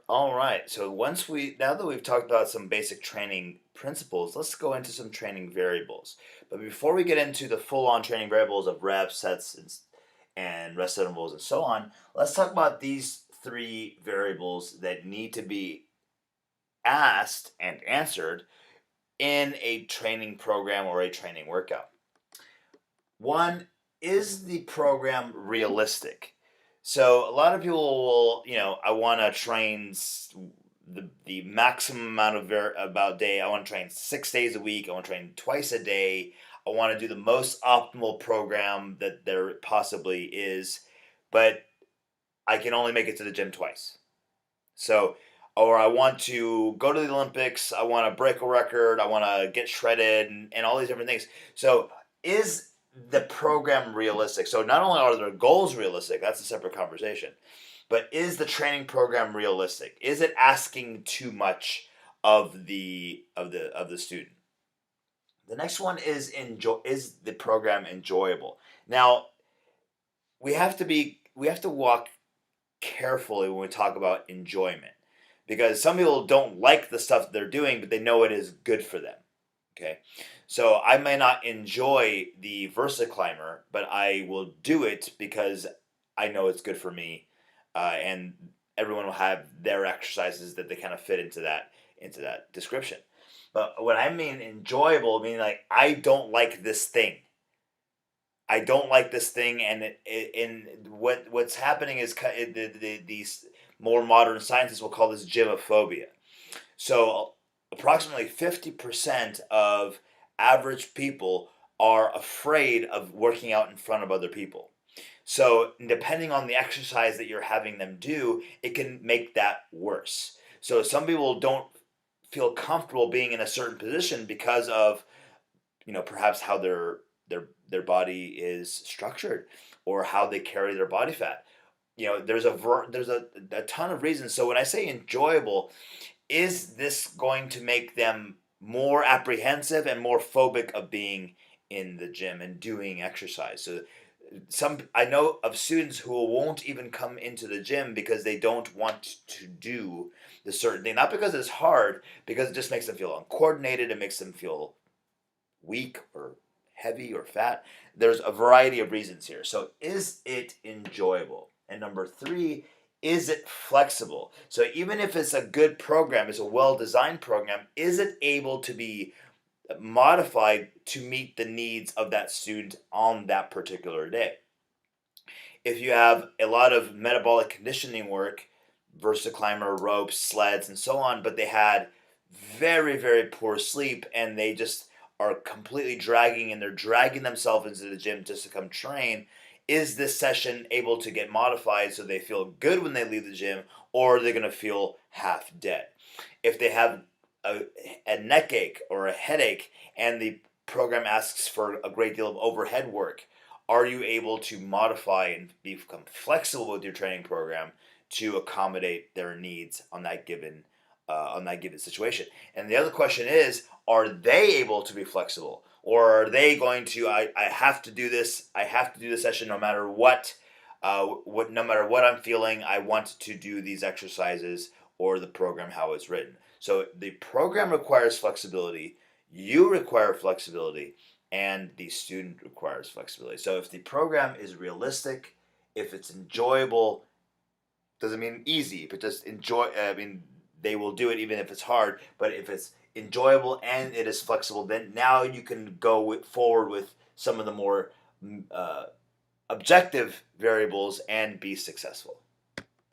All right. So now that we've talked about some basic training principles, let's go into some training variables. But before we get into the full-on training variables of reps, sets, and rest intervals and so on, let's talk about these three variables that need to be asked and answered in a training program or a training workout. One, is the program realistic? So a lot of people will, I want to train the maximum amount of about day. I want to train 6 days a week. I want to train twice a day. I want to do the most optimal program that there possibly is, but I can only make it to the gym twice. So, or I want to go to the Olympics. I want to break a record. I want to get shredded and all these different things. So, is the program realistic? So, not only are their goals realistic, that's a separate conversation, but is the training program realistic? Is it asking too much of the student? The next one is is the program enjoyable? Now, we have to walk carefully when we talk about enjoyment because some people don't like the stuff they're doing, but they know it is good for them. Okay, so I may not enjoy the VersaClimber, but I will do it because I know it's good for me, and everyone will have their exercises that they kind of fit into that description. But what I mean enjoyable, meaning like I don't like this thing. I don't like this thing, and in what's happening is these more modern scientists will call this gymophobia. So approximately 50% of average people are afraid of working out in front of other people. So depending on the exercise that you're having them do, it can make that worse. So some people don't feel comfortable being in a certain position because of perhaps how their body is structured or how they carry their body fat. There's a ton of reasons. So when I say enjoyable, is this going to make them more apprehensive and more phobic of being in the gym and doing exercise? So some I know of students who won't even come into the gym because they don't want to do the certain thing, not because it's hard, because it just makes them feel uncoordinated. It makes them feel weak or heavy or fat. There's a variety of reasons here. So, is it enjoyable? And number three, is it flexible? So, even if it's a good program, it's a well designed program, is it able to be modified to meet the needs of that student on that particular day? If you have a lot of metabolic conditioning work, VersaClimber, ropes, sleds, and so on, but they had very, very poor sleep and they just are completely dragging and they're dragging themselves into the gym just to come train, is this session able to get modified so they feel good when they leave the gym, or are they going to feel half dead? If they have a, a neck ache or a headache and the program asks for a great deal of overhead work, are you able to modify and become flexible with your training program to accommodate their needs on that given situation? And the other question is, are they able to be flexible, or are they going to I have to do this, I have to do the session no matter what no matter what I'm feeling, I want to do these exercises or the program how it's written. So the program requires flexibility, you require flexibility, and the student requires flexibility. So if the program is realistic, if it's enjoyable, doesn't mean easy, but just enjoy. I mean, they will do it even if it's hard. But if it's enjoyable and it is flexible, then now you can go forward with some of the more objective variables and be successful.